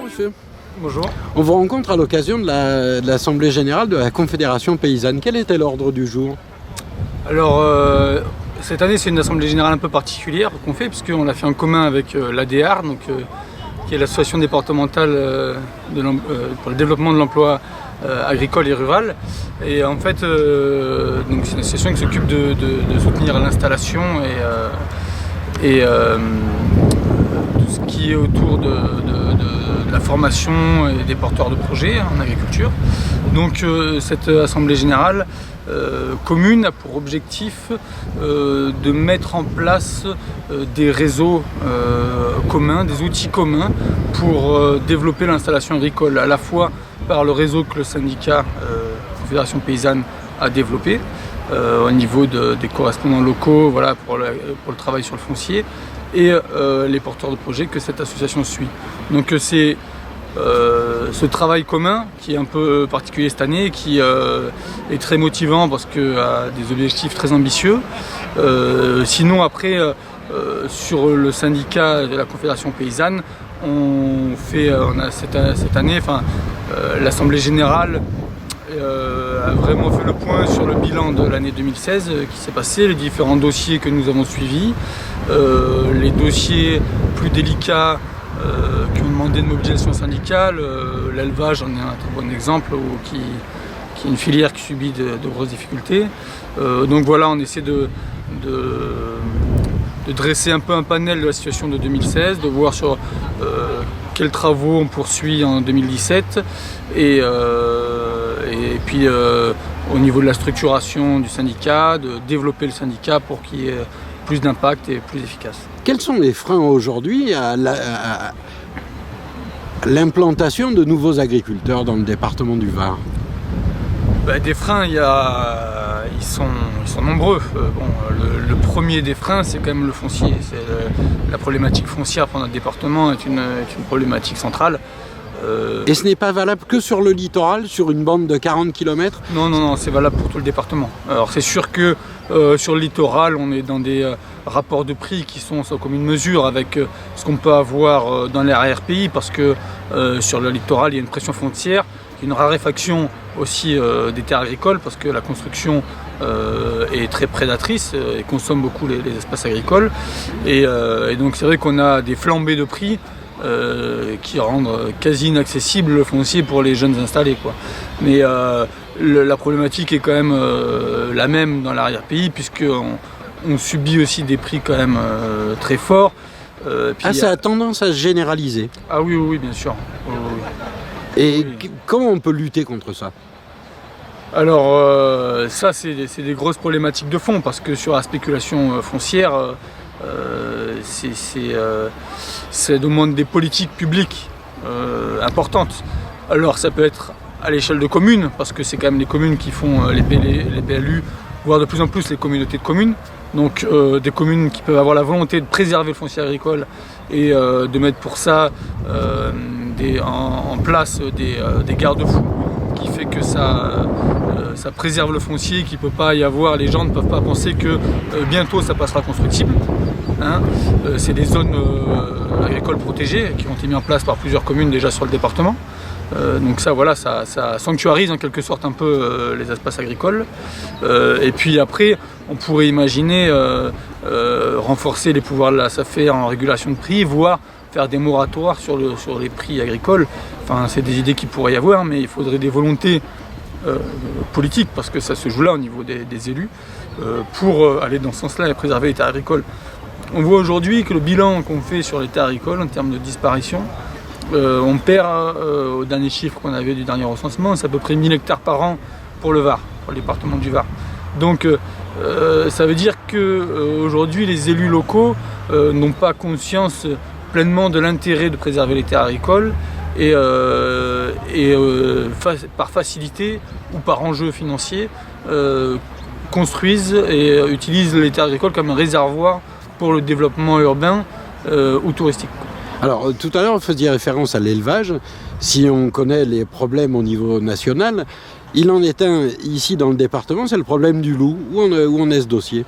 Monsieur. Bonjour. On vous rencontre à l'occasion de l'Assemblée Générale de la Confédération Paysanne. Quel était l'ordre du jour? Alors, cette année, c'est une Assemblée Générale un peu particulière qu'on fait, puisqu'on l'a fait en commun avec l'ADR, qui est l'association départementale pour le développement de l'emploi agricole et rural. Et en fait, donc c'est une association qui s'occupe de soutenir l'installation et tout ce qui est autour de la formation et des porteurs de projets en agriculture. Donc cette Assemblée Générale commune a pour objectif de mettre en place des réseaux communs, des outils communs pour développer l'installation agricole, à la fois par le réseau que le syndicat Confédération Paysanne a développé au niveau des correspondants locaux, voilà, pour le travail sur le foncier, et les porteurs de projets que cette association suit. Donc c'est ce travail commun qui est un peu particulier cette année, qui est très motivant parce qu'il a des objectifs très ambitieux. Sinon après, sur le syndicat de la Confédération Paysanne, on a cette année, l'Assemblée Générale a vraiment fait le point sur le bilan de l'année 2016 qui s'est passé, les différents dossiers que nous avons suivis, les dossiers plus délicats qui ont demandé de mobilisation syndicale. L'élevage en est un très bon exemple, qui est une filière qui subit de grosses difficultés. Donc voilà, on essaie de dresser un peu un panel de la situation de 2016, de voir sur quels travaux on poursuit en 2017 et puis au niveau de la structuration du syndicat, de développer le syndicat pour qu'il y ait plus d'impact et plus efficace. Quels sont les freins aujourd'hui à l'implantation de nouveaux agriculteurs dans le département du Var? Des freins, ils sont nombreux. Le premier des freins, c'est quand même le foncier. La problématique foncière pour notre département est une problématique centrale. Et ce n'est pas valable que sur le littoral, sur une bande de 40 km? Non, c'est valable pour tout le département. Alors c'est sûr que sur le littoral, on est dans des rapports de prix qui sont sans commune mesure avec ce qu'on peut avoir dans les RRPI, parce que sur le littoral, il y a une pression foncière, une raréfaction aussi des terres agricoles, parce que la construction est très prédatrice et consomme beaucoup les espaces agricoles. Et donc c'est vrai qu'on a des flambées de prix qui rendent quasi inaccessible le foncier pour les jeunes installés, quoi. Mais la problématique est quand même la même dans l'arrière-pays, puisqu'on subit aussi des prix quand même très forts. Ça a tendance à se généraliser. Ah oui, bien sûr. Et comment on peut lutter contre ça? Alors ça, c'est des grosses problématiques de fond, parce que sur la spéculation foncière, ça demande des politiques publiques importantes. Alors ça peut être à l'échelle de communes, parce que c'est quand même les communes qui font les PLU, voire de plus en plus les communautés de communes. Donc des communes qui peuvent avoir la volonté de préserver le foncier agricole et de mettre pour ça en place des garde-fous qui fait que ça préserve le foncier, qu'il ne peut pas y avoir, les gens ne peuvent pas penser que bientôt ça passera constructible. C'est des zones agricoles protégées qui ont été mises en place par plusieurs communes déjà sur le département. Donc ça, voilà, ça sanctuarise en quelque sorte un peu les espaces agricoles. Et puis après, on pourrait imaginer renforcer les pouvoirs de la SAFER en régulation de prix, voire faire des moratoires sur les prix agricoles. Enfin, c'est des idées qui pourraient y avoir, mais il faudrait des volontés politiques, parce que ça se joue là au niveau des élus, pour aller dans ce sens-là et préserver les terres agricoles. On voit aujourd'hui que le bilan qu'on fait sur les terres agricoles en termes de disparition, on perd, au dernier chiffre qu'on avait du dernier recensement, c'est à peu près 1000 hectares par an pour le Var, pour le département du Var. Donc ça veut dire qu'aujourd'hui les élus locaux n'ont pas conscience pleinement de l'intérêt de préserver les terres agricoles et par facilité ou par enjeu financier construisent et utilisent les terres agricoles comme un réservoir pour le développement urbain ou touristique. Alors tout à l'heure, vous faisiez référence à l'élevage. Si on connaît les problèmes au niveau national, Il en est un ici dans le département, c'est le problème du loup. Où en est ce dossier?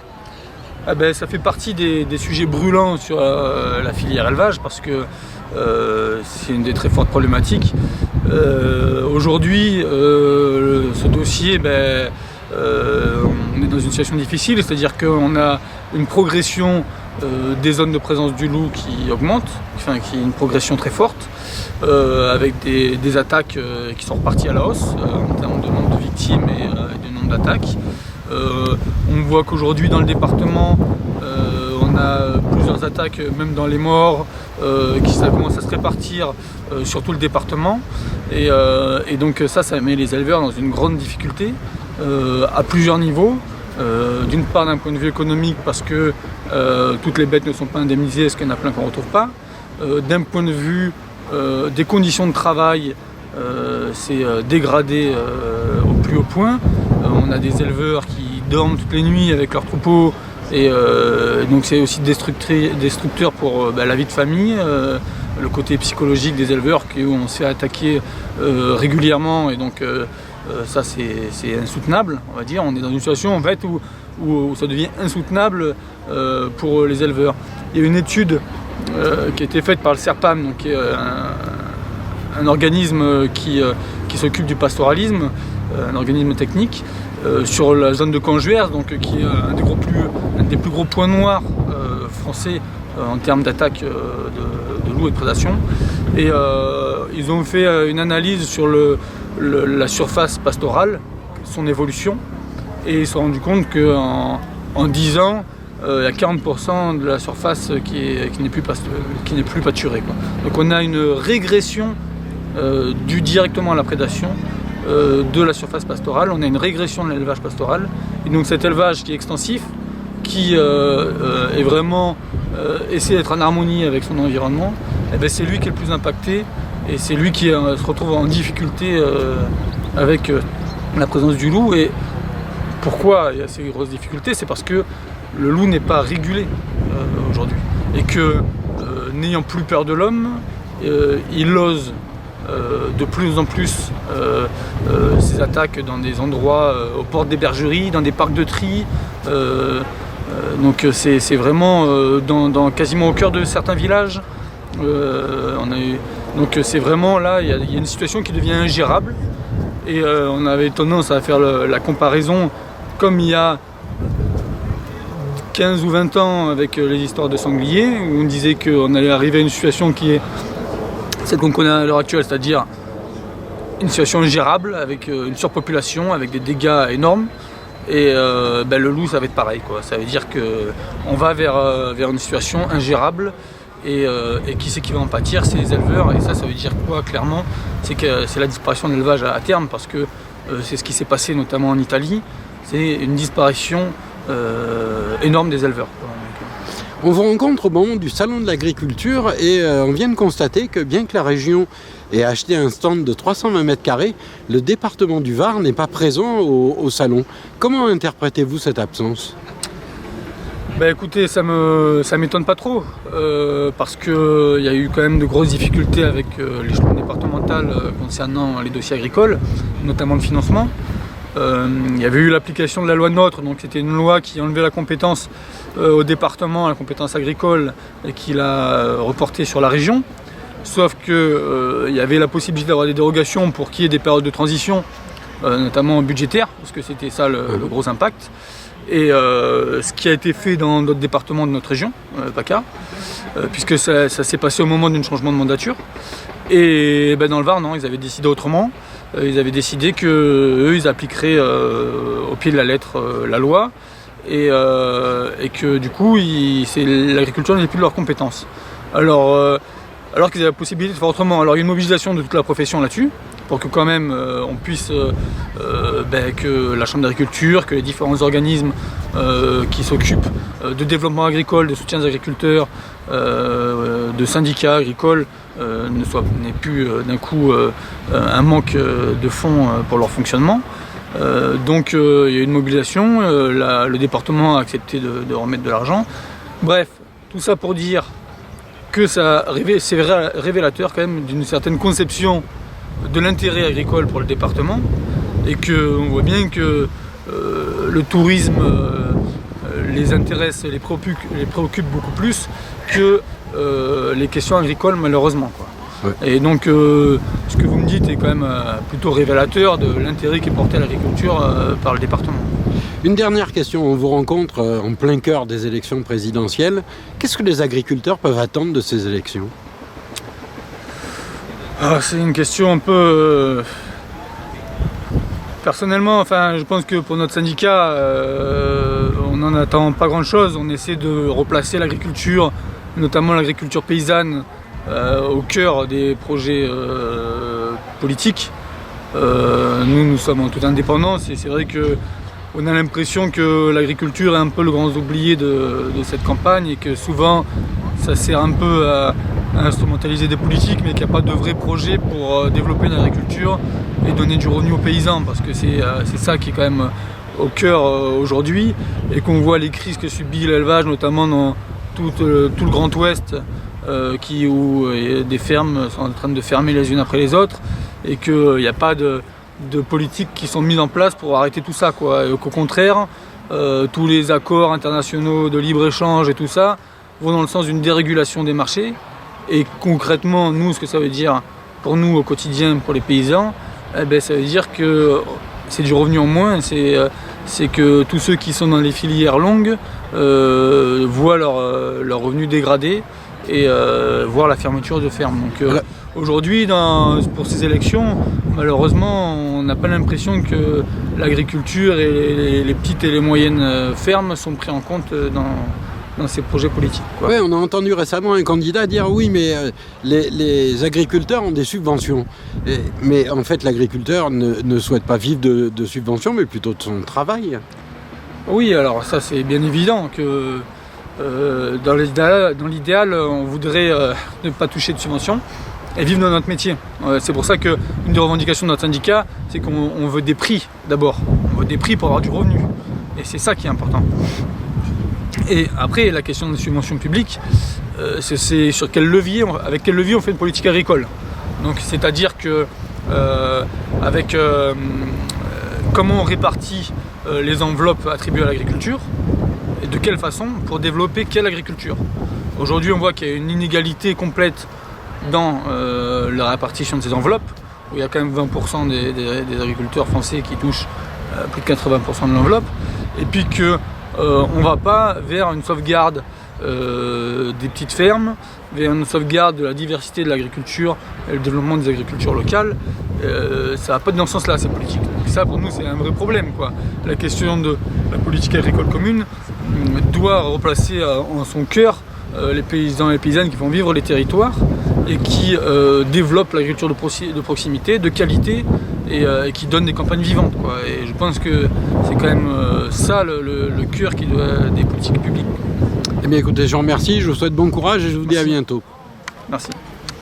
Ça fait partie des sujets brûlants sur la filière élevage parce que c'est une des très fortes problématiques. Aujourd'hui, ce dossier, on est dans une situation difficile, c'est-à-dire qu'on a une progression des zones de présence du loup qui augmente, qui est une progression très forte, avec des attaques qui sont reparties à la hausse en termes de nombre de victimes et de nombre d'attaques. On voit qu'aujourd'hui dans le département, on a plusieurs attaques, même dans les morts, ça commence à se répartir sur tout le département. Et donc ça met les éleveurs dans une grande difficulté à plusieurs niveaux. D'une part d'un point de vue économique parce que toutes les bêtes ne sont pas indemnisées, parce qu'il y en a plein qu'on ne retrouve pas. D'un point de vue des conditions de travail, c'est dégradé au plus haut point. On a des éleveurs qui dorment toutes les nuits avec leurs troupeaux et donc c'est aussi destructeur pour la vie de famille, le côté psychologique des éleveurs où on se fait attaquer régulièrement et donc ça c'est insoutenable, on va dire. On est dans une situation en fait où ça devient insoutenable pour les éleveurs. Il y a une étude qui a été faite par le CERPAM, donc, qui est un organisme qui s'occupe du pastoralisme, un organisme technique, sur la zone de Canjuers, donc, qui est un des plus gros points noirs français en termes d'attaque de loups et de prédation. Et ils ont fait une analyse sur la surface pastorale, son évolution, et ils se sont rendus compte qu'en 10 ans, il y a 40% de la surface qui n'est plus pâturée, quoi. Donc on a une régression due directement à la prédation de la surface pastorale, on a une régression de l'élevage pastoral, et donc cet élevage qui est extensif, qui est vraiment essaie d'être en harmonie avec son environnement, c'est lui qui est le plus impacté, et c'est lui qui se retrouve en difficulté avec la présence du loup. Et pourquoi il y a ces grosses difficultés? C'est parce que le loup n'est pas régulé aujourd'hui. Et que, n'ayant plus peur de l'homme, il ose de plus en plus ses attaques dans des endroits, aux portes des bergeries, dans des parcs de tri. Donc c'est vraiment quasiment au cœur de certains villages. Donc c'est vraiment là, il y a une situation qui devient ingérable. Et on avait tendance à faire la comparaison comme il y a 15 ou 20 ans avec les histoires de sangliers, où on disait qu'on allait arriver à une situation qui est celle qu'on connaît à l'heure actuelle, c'est-à-dire une situation ingérable, avec une surpopulation, avec des dégâts énormes. Et le loup, ça va être pareil, quoi. Ça veut dire qu'on va vers une situation ingérable. Et qui c'est qui va en pâtir? C'est les éleveurs. Et ça veut dire quoi, clairement? C'est que c'est la disparition de l'élevage à terme, parce que c'est ce qui s'est passé notamment en Italie. C'est une disparition énorme des éleveurs. On vous rencontre au moment du salon de l'agriculture et on vient de constater que bien que la région ait acheté un stand de 320 mètres carrés, le département du Var n'est pas présent au salon. Comment interprétez-vous cette absence? Écoutez, ça m'étonne pas trop, parce qu'il y a eu quand même de grosses difficultés avec l'échelon départemental concernant les dossiers agricoles, notamment le financement. Il y avait eu l'application de la loi NOTRe, donc c'était une loi qui enlevait la compétence au département, la compétence agricole, et qui l'a reportée sur la région. Sauf qu'il y avait la possibilité d'avoir des dérogations pour qu'il y ait des périodes de transition, notamment budgétaires, parce que c'était ça le gros impact. Et ce qui a été fait dans d'autres départements de notre région, PACA, puisque ça s'est passé au moment d'un changement de mandature. Et dans le Var, non, ils avaient décidé autrement. Ils avaient décidé qu'eux, ils appliqueraient au pied de la lettre la loi, et que du coup, l'agriculture n'est plus de leur compétence. Alors qu'ils avaient la possibilité de faire autrement. Alors il y a une mobilisation de toute la profession là-dessus, pour que quand même on puisse, que la Chambre d'agriculture, que les différents organismes qui s'occupent de développement agricole, de soutien des agriculteurs, de syndicats agricoles, n'aient plus d'un coup un manque de fonds pour leur fonctionnement. Donc il y a eu une mobilisation, le département a accepté de remettre de l'argent. Bref, tout ça pour dire que c'est révélateur quand même d'une certaine conception de l'intérêt agricole pour le département, et qu'on voit bien que le tourisme les intéresse et les préoccupe beaucoup plus que les questions agricoles, malheureusement, quoi. Ouais. Et donc ce que vous me dites est quand même plutôt révélateur de l'intérêt qui est porté à l'agriculture par le département. Une dernière question, on vous rencontre en plein cœur des élections présidentielles. Qu'est-ce que les agriculteurs peuvent attendre de ces élections ? C'est une question un peu... Personnellement, je pense que pour notre syndicat, on n'en attend pas grand-chose. On essaie de replacer l'agriculture, notamment l'agriculture paysanne, au cœur des projets politiques. Nous sommes en toute indépendance et c'est vrai qu'on a l'impression que l'agriculture est un peu le grand oublié de cette campagne et que souvent ça sert un peu à instrumentaliser des politiques, mais qu'il n'y a pas de vrai projet pour développer l'agriculture et donner du revenu aux paysans, parce que c'est ça qui est quand même au cœur aujourd'hui, et qu'on voit les crises que subit l'élevage, notamment dans tout le Grand Ouest, où des fermes sont en train de fermer les unes après les autres, et qu'il n'y a pas de politiques qui sont mises en place pour arrêter tout ça, quoi. Et qu'au contraire, tous les accords internationaux de libre-échange et tout ça vont dans le sens d'une dérégulation des marchés. Et concrètement, nous, ce que ça veut dire pour nous au quotidien, pour les paysans, ça veut dire que c'est du revenu en moins, c'est que tous ceux qui sont dans les filières longues voient leur revenu dégradé et voient la fermeture de fermes. Donc aujourd'hui, pour ces élections, malheureusement, on n'a pas l'impression que l'agriculture et les petites et les moyennes fermes sont pris en compte dans ces projets politiques. Oui, on a entendu récemment un candidat dire oui, mais les agriculteurs ont des subventions. Mais en fait, l'agriculteur ne souhaite pas vivre de subventions, mais plutôt de son travail. Oui, alors ça c'est bien évident que dans l'idéal, on voudrait ne pas toucher de subventions et vivre dans notre métier. C'est pour ça qu'une des revendications de notre syndicat, c'est qu'on veut des prix d'abord. On veut des prix pour avoir du revenu. Et c'est ça qui est important. Et après, la question des subventions publiques, c'est avec quel levier on fait une politique agricole. Donc, c'est-à-dire que comment on répartit les enveloppes attribuées à l'agriculture et de quelle façon pour développer quelle agriculture. Aujourd'hui, on voit qu'il y a une inégalité complète dans la répartition de ces enveloppes, où il y a quand même 20% des agriculteurs français qui touchent plus de 80% de l'enveloppe, et puis que on ne va pas vers une sauvegarde des petites fermes, vers une sauvegarde de la diversité de l'agriculture et le développement des agricultures locales. Ça va pas dans ce sens-là, ces politiques. Donc ça, pour nous, c'est un vrai problème, quoi. La question de la politique agricole commune doit replacer en son cœur les paysans et les paysannes qui font vivre les territoires et qui développent l'agriculture de proximité, de qualité, et qui donnent des campagnes vivantes, quoi. Et je pense que c'est quand même ça le cœur des politiques publiques. Eh bien écoutez, je vous remercie, je vous souhaite bon courage et je vous dis à bientôt.